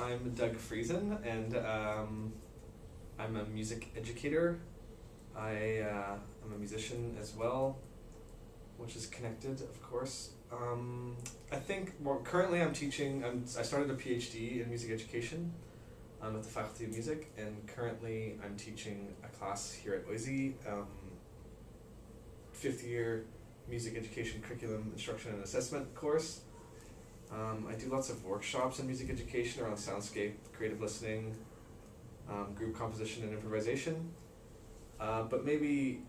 I'm Doug Friesen, and I'm a music educator. I'm a musician as well, which is connected, of course. I think currently I'm teaching. I started a PhD in music education at the Faculty of Music, and currently I'm teaching a class here at OISE, fifth year music education curriculum instruction and assessment course. I do lots of workshops in music education around soundscape, creative listening, group composition and improvisation. But maybe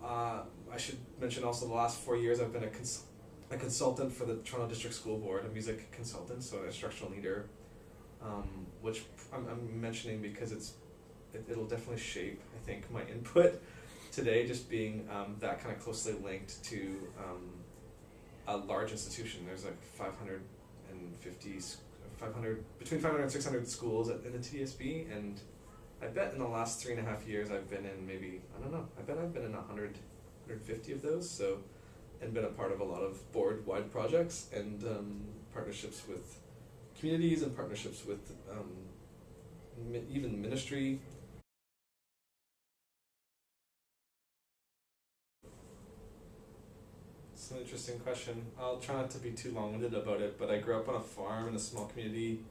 I should mention also the last 4 years I've been a consultant for the Toronto District School Board, a music consultant, so an instructional leader, which I'm mentioning because it'll definitely shape, I think, my input today, just being that kind of closely linked to a large institution. There's like between 500 and 600 schools in the TDSB, and I bet in the last 3.5 years I've been in maybe, I don't know, I bet I've been in 150 of those, so, and been a part of a lot of board-wide projects and partnerships with communities and partnerships with even ministry. It's an interesting question. I'll try not to be too long-winded about it, but I grew up on a farm in a small community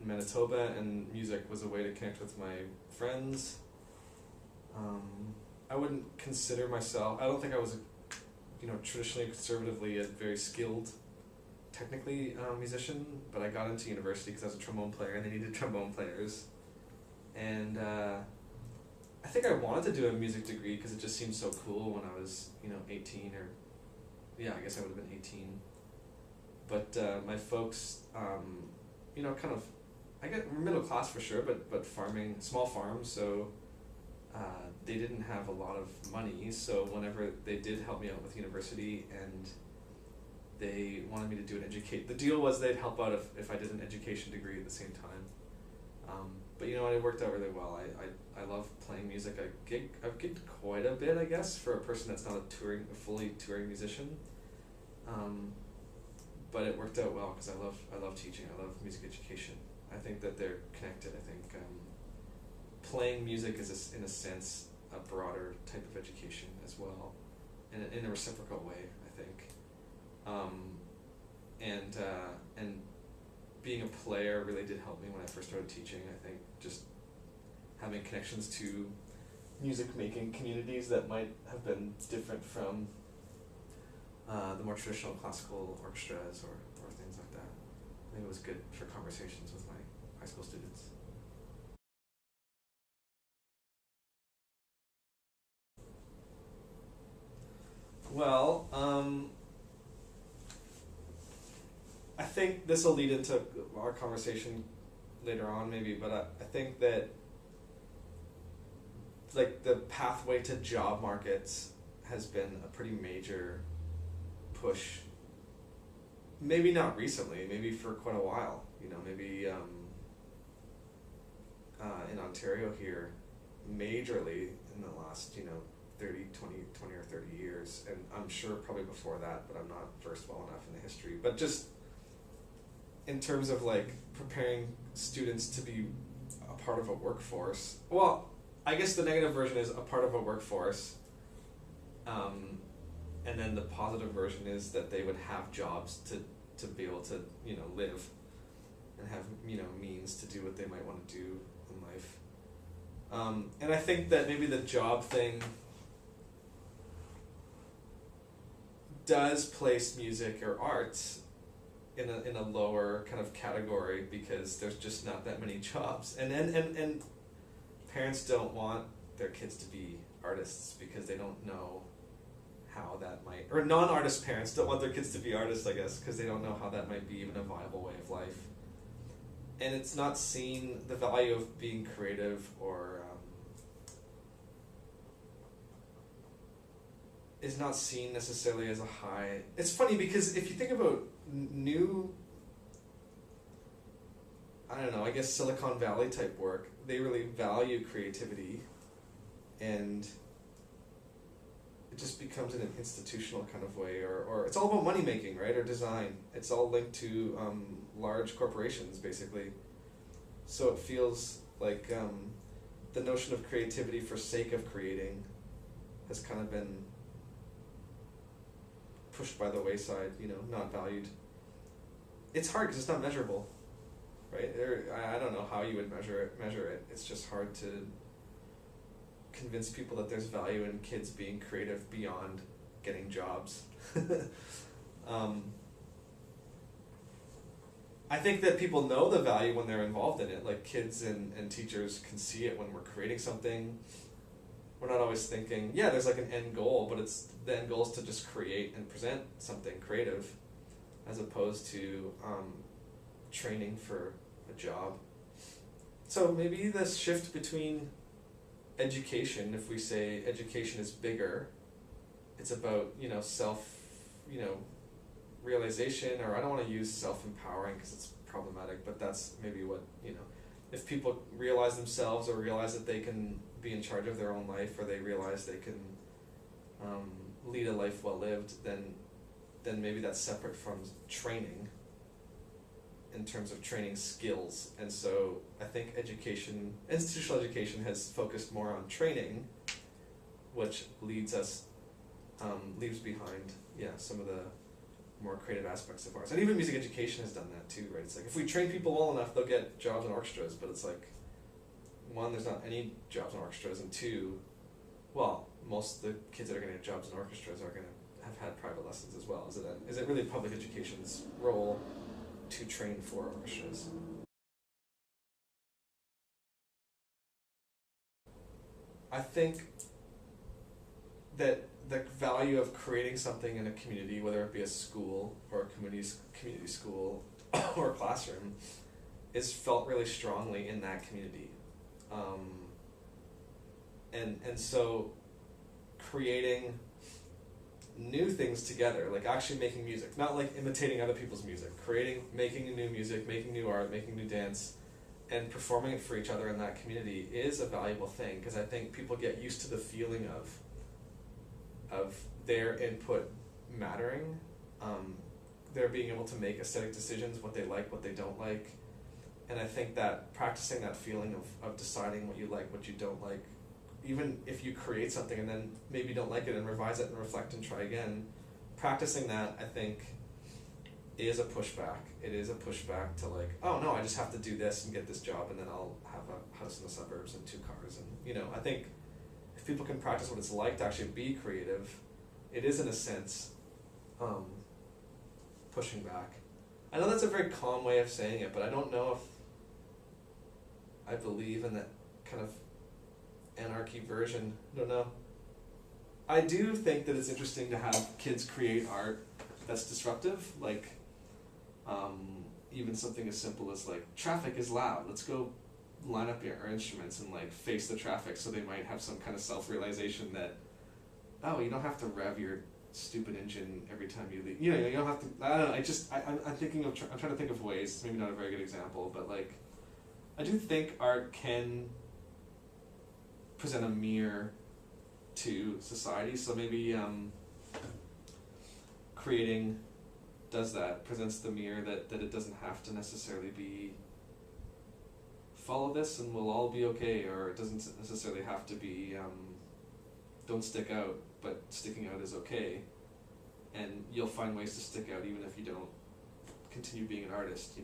in Manitoba, and music was a way to connect with my friends. I wouldn't consider myself, I don't think I was traditionally, conservatively a very skilled, technically musician, but I got into university because I was a trombone player and they needed trombone players. And I think I wanted to do a music degree because it just seemed so cool when I was 18, or yeah, I guess I would have been 18. But my folks, kind of, I get middle class for sure, but farming, small farms, so they didn't have a lot of money, so whenever they did help me out with university and they wanted me to do the deal was they'd help out if I did an education degree at the same time. But it worked out really well. I love playing music. I've gigged quite a bit, I guess, for a person that's not a fully touring musician. But it worked out well because I love teaching. I love music education. I think that they're connected. I think playing music is, in a sense, a broader type of education as well, in a reciprocal way, I think. And being a player really did help me when I first started teaching. I think just having connections to music making communities that might have been different from the more traditional classical orchestras or things like that. I think it was good for conversations with my high school students. Well, I think this will lead into our conversation later on maybe, but I think that like the pathway to job markets has been a pretty major push. Maybe not recently, maybe for quite a while, maybe in Ontario here, majorly in the last 20 or 30 years, and I'm sure probably before that, but I'm not versed well enough in the history. But just in terms of like preparing students to be a part of a workforce, well, I guess the negative version is a part of a workforce, and then the positive version is that they would have jobs to be able to live and have means to do what they might want to do in life. And I think that maybe the job thing does place music or arts in a lower kind of category because there's just not that many jobs, and parents don't want their kids to be artists because they don't know how that might, or non-artist parents don't want their kids to be artists, I guess, because they don't know how that might be even a viable way of life. And it's not seen, the value of being creative or is not seen necessarily as a high. It's funny because if you think about new, I don't know, I guess Silicon Valley type work, they really value creativity, and it just becomes in an institutional kind of way, or it's all about money making, right, or design. It's all linked to large corporations, basically. So it feels like the notion of creativity for sake of creating has kind of been pushed by the wayside, not valued. It's hard because it's not measurable, right? I don't know how you would measure it. It's just hard to convince people that there's value in kids being creative beyond getting jobs. I think that people know the value when they're involved in it. Like kids and teachers can see it when we're creating something. We're not always thinking, yeah, there's like an end goal, but the end goal is to just create and present something creative, as opposed to training for a job. So maybe this shift between education, if we say education is bigger, it's about self realization, or I don't want to use self-empowering because it's problematic, but that's maybe what if people realize themselves, or realize that they can be in charge of their own life, or they realize they can lead a life well lived, then maybe that's separate from training in terms of training skills. And so I think institutional education has focused more on training, which leaves behind some of the more creative aspects of ours. And even music education has done that too, right? It's like if we train people well enough, they'll get jobs in orchestras, but it's like, one, there's not any jobs in orchestras, and two, well, most of the kids that are going to get jobs in orchestras are going to have had private lessons as well. Is it really public education's role to train for orchestras? I think that the value of creating something in a community, whether it be a school or a community school or a classroom, is felt really strongly in that community. And so creating new things together, like actually making music, not like imitating other people's music, making new music, making new art, making new dance, and performing it for each other in that community is a valuable thing, because I think people get used to the feeling of their input mattering, they're being able to make aesthetic decisions, what they like, what they don't like, and I think that practicing that feeling of deciding what you like, what you don't like, even if you create something and then maybe don't like it and revise it and reflect and try again, practicing that, I think, is a pushback. It is a pushback to like, oh no, I just have to do this and get this job and then I'll have a house in the suburbs and 2 cars. And I think if people can practice what it's like to actually be creative, it is in a sense pushing back. I know that's a very calm way of saying it, but I don't know if I believe in that kind of anarchy version. I don't know. I do think that it's interesting to have kids create art that's disruptive, like even something as simple as like, traffic is loud, let's go line up our instruments and like face the traffic, so they might have some kind of self-realization that, oh, you don't have to rev your stupid engine every time you leave. You don't have to, I don't know, I'm trying to think of ways, maybe not a very good example, but like, I do think art can present a mirror to society, so maybe creating does that, presents the mirror that it doesn't have to necessarily be follow this and we'll all be okay, or it doesn't necessarily have to be don't stick out, but sticking out is okay, and you'll find ways to stick out even if you don't continue being an artist.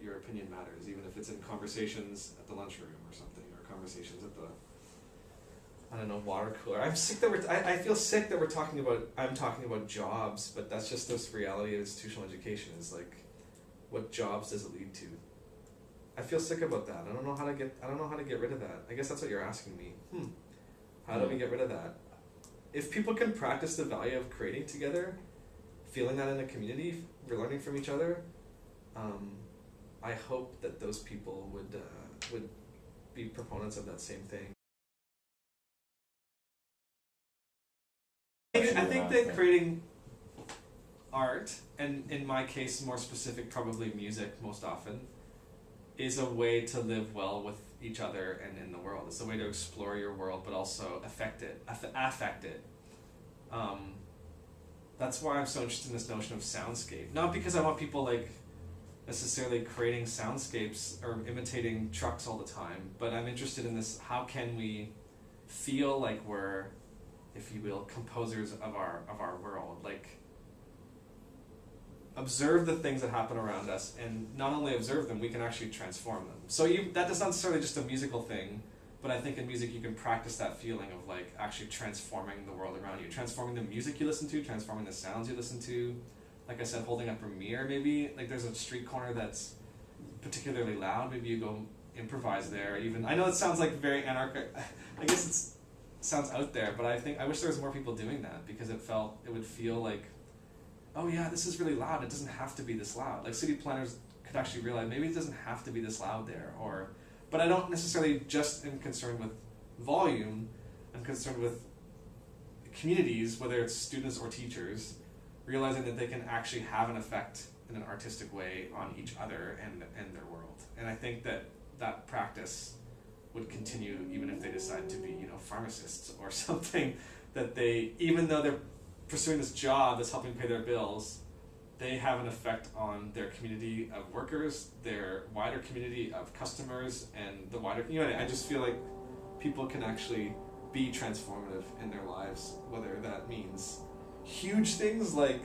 Your opinion matters, even if it's in conversations at the lunchroom or something, or conversations at the water cooler. I'm sick that I feel sick that I'm talking about jobs, but that's just this reality of institutional education, is like, what jobs does it lead to? I feel sick about that. I don't know how to get rid of that. I guess that's what you're asking me. How do we get rid of that? If people can practice the value of creating together, feeling that in a community, we're learning from each other, I hope that those people would be proponents of that same thing. I think that creating art, and in my case more specific probably music most often, is a way to live well with each other and in the world. It's a way to explore your world but also affect it. That's why I'm so interested in this notion of soundscape. Not because I want people like necessarily creating soundscapes or imitating trucks all the time, but I'm interested in this, how can we feel like we're, if you will, composers of our world, like observe the things that happen around us, and not only observe them, we can actually transform them. So that is not necessarily just a musical thing, but I think in music you can practice that feeling of like actually transforming the world around you, transforming the music you listen to, transforming the sounds you listen to. Like I said, holding up a mirror maybe, like there's a street corner that's particularly loud, maybe you go improvise there. Even, I know it sounds like very anarchic, I guess it sounds out there, but I wish there was more people doing that, because it would feel like, oh yeah, this is really loud, it doesn't have to be this loud. Like city planners could actually realize maybe it doesn't have to be this loud there, but I don't necessarily just am concerned with volume, I'm concerned with communities, whether it's students or teachers, realizing that they can actually have an effect in an artistic way on each other and their world. And I think that practice would continue even if they decide to be, pharmacists or something, that they, even though they're pursuing this job that's helping pay their bills, they have an effect on their community of workers, their wider community of customers, and the wider, I just feel like people can actually be transformative in their lives, whether that means huge things like,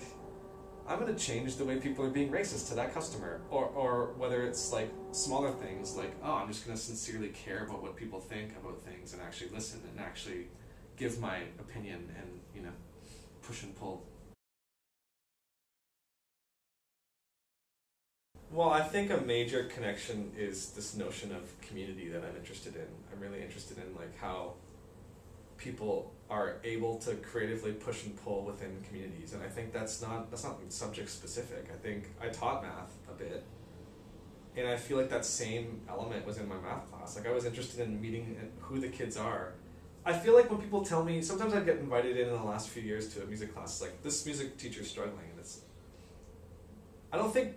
I'm going to change the way people are being racist to that customer, or whether it's like smaller things like, oh, I'm just going to sincerely care about what people think about things and actually listen and actually give my opinion and, push and pull. Well, I think a major connection is this notion of community that I'm interested in. I'm really interested in like how people are able to creatively push and pull within communities, and I think that's not subject specific. I think I taught math a bit, and I feel like that same element was in my math class. Like I was interested in meeting who the kids are. I feel like when people tell me, sometimes I get invited in the last few years to a music class, like this music teacher's struggling, and I don't think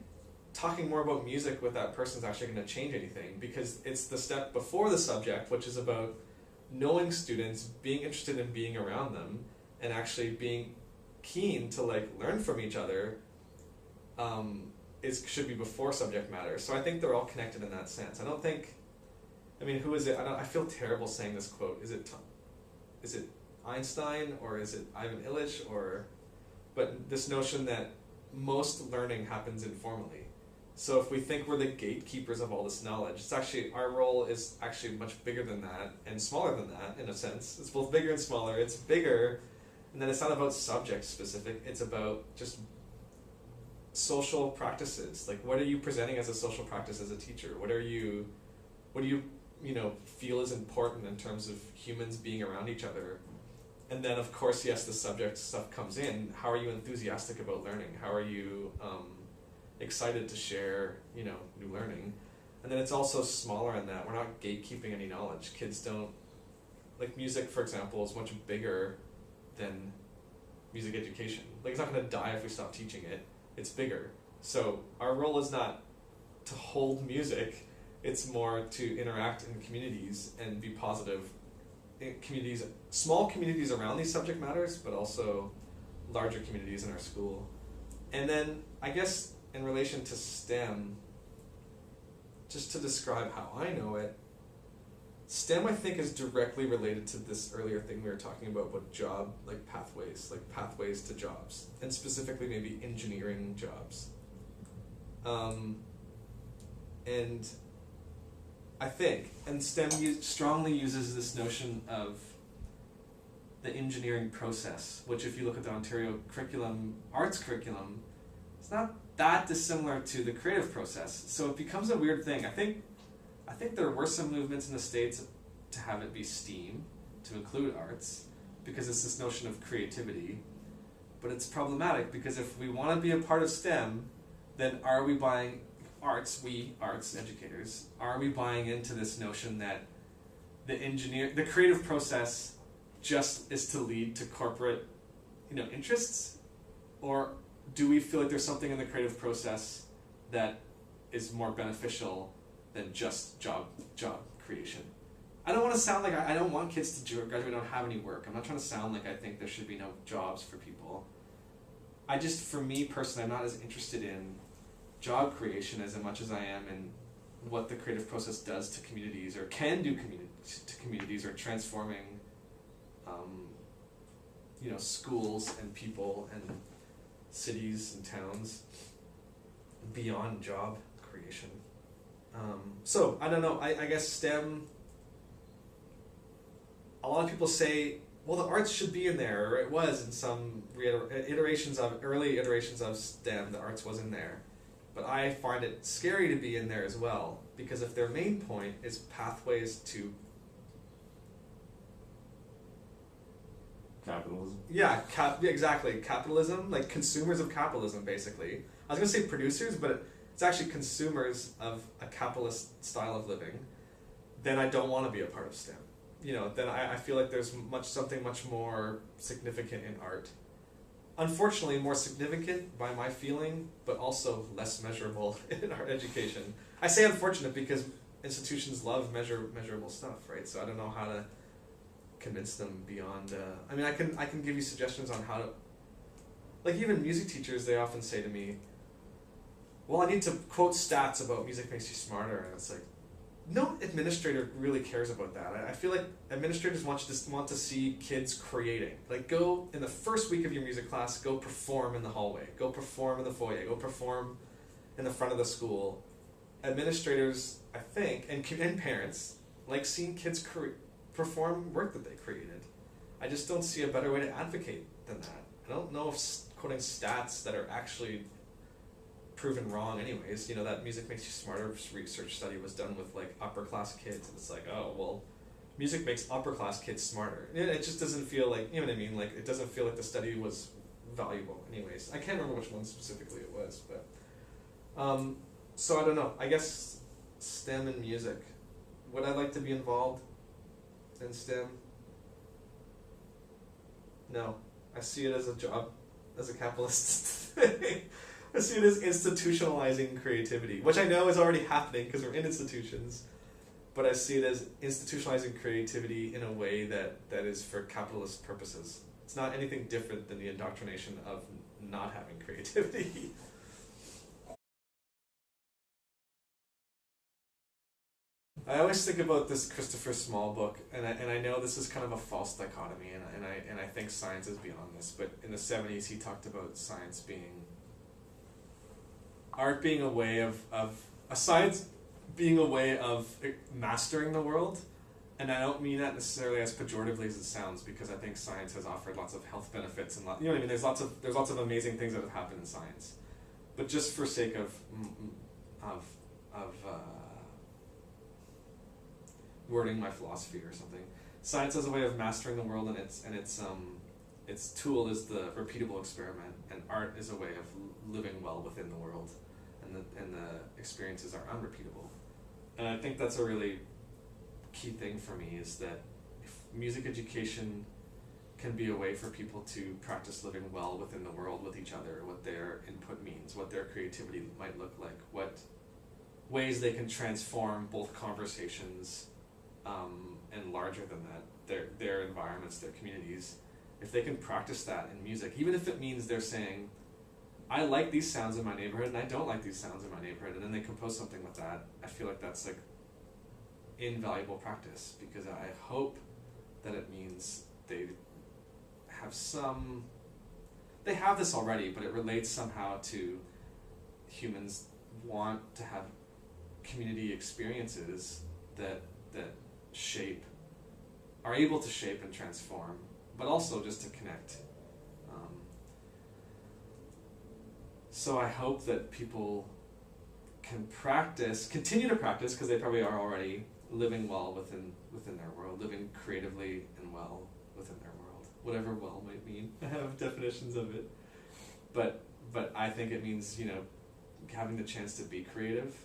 talking more about music with that person is actually going to change anything, because it's the step before the subject, which is about knowing students, being interested in being around them, and actually being keen to like learn from each other, should be before subject matter. So I think they're all connected in that sense. Who is it? I feel terrible saying this quote. Is it Einstein, or is it Ivan Illich, but this notion that most learning happens informally. So if we think we're the gatekeepers of all this knowledge, it's actually, our role is actually much bigger than that, and smaller than that, in a sense. It's both bigger and smaller. It's bigger, and then it's not about subject specific, it's about just social practices. Like, what are you presenting as a social practice as a teacher? What do you feel is important in terms of humans being around each other? And then, of course, yes, the subject stuff comes in. How are you enthusiastic about learning? How are you excited to share, new learning? And then it's also smaller in that we're not gatekeeping any knowledge. Kids don't, like music, for example, is much bigger than music education. Like, it's not going to die if we stop teaching it. It's bigger. So our role is not to hold music. It's more to interact in communities and be positive in communities, small communities around these subject matters, but also larger communities in our school. And then, I guess, in relation to STEM, just to describe how I know it, STEM, I think, is directly related to this earlier thing we were talking about job, pathways to jobs, and specifically maybe engineering jobs. And I think, and STEM strongly uses this notion of the engineering process, which if you look at the Ontario curriculum, arts curriculum, it's not that dissimilar to the creative process. So it becomes a weird thing. I think there were some movements in the States to have it be STEAM, to include arts, because it's this notion of creativity. But it's problematic, because if we want to be a part of STEM, then are we buying arts, we arts educators, are we buying into this notion that the creative process just is to lead to corporate, interests? Or do we feel like there's something in the creative process that is more beneficial than just job creation? I don't want to sound like I don't want kids to graduate and don't have any work. I'm not trying to sound like I think there should be no jobs for people. I just, for me personally, I'm not as interested in job creation as much as I am in what the creative process does to communities, or can do to communities, or transforming schools and people and cities and towns beyond job creation. So I don't know, I guess STEM, a lot of people say, well, the arts should be in there, or it was in some early iterations of STEM, the arts was in there. But I find it scary to be in there as well, because if their main point is pathways to capitalism. Yeah, exactly. Capitalism, like consumers of capitalism, basically. I was going to say producers, but it's actually consumers of a capitalist style of living. Then I don't want to be a part of STEM. Then I feel like there's something much more significant in art. Unfortunately, more significant by my feeling, but also less measurable in art education. I say unfortunate because institutions love measurable stuff, right? So I don't know how to convince them beyond. I can give you suggestions on how to. Like even music teachers, they often say to me, "Well, I need to quote stats about music makes you smarter," and it's like, no administrator really cares about that. I feel like administrators want to see kids creating. Like, go in the first week of your music class, go perform in the hallway, go perform in the foyer, go perform in the front of the school. Administrators, I think, and parents like seeing kids perform work that they created. I just don't see a better way to advocate than that. I don't know if quoting stats that are actually proven wrong anyways. That music makes you smarter research study was done with like upper class kids, and it's like, oh well, music makes upper class kids smarter. It just doesn't feel like, you know what I mean, like it doesn't feel like the study was valuable anyways. I can't remember which one specifically it was, but so I don't know, I guess STEM and music. Would I like to be involved in STEM? No. I see it as a job, as a capitalist thing. I see it as institutionalizing creativity, which I know is already happening because we're in institutions, but I see it as institutionalizing creativity in a way that is for capitalist purposes. It's not anything different than the indoctrination of not having creativity. I always think about this Christopher Small book, and I know this is kind of a false dichotomy, and I think science is beyond this, but in the 70s he talked about science being art being a way of science being a way of mastering the world, and I don't mean that necessarily as pejoratively as it sounds, because I think science has offered lots of health benefits and you know what I mean. There's lots of amazing things that have happened in science, but just for sake of wording my philosophy or something, science as a way of mastering the world, and its tool is the repeatable experiment, and art is a way of living well within the world. And the experiences are unrepeatable. And I think that's a really key thing for me, is that if music education can be a way for people to practice living well within the world with each other, what their input means, what their creativity might look like, what ways they can transform both conversations and larger than that, their environments, their communities. If they can practice that in music, even if it means they're saying, I like these sounds in my neighborhood and I don't like these sounds in my neighborhood, and then they compose something with that, I feel like that's like invaluable practice, because I hope that it means they have this already, but it relates somehow to humans want to have community experiences that are able to shape and transform, but also just to connect. So I hope that people can continue to practice, because they probably are already living well within their world, living creatively and well within their world, whatever well might mean. I have definitions of it, but I think it means, having the chance to be creative,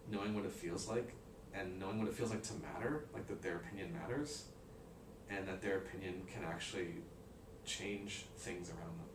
knowing what it feels like, and knowing what it feels like to matter, like that their opinion matters, and that their opinion can actually change things around them.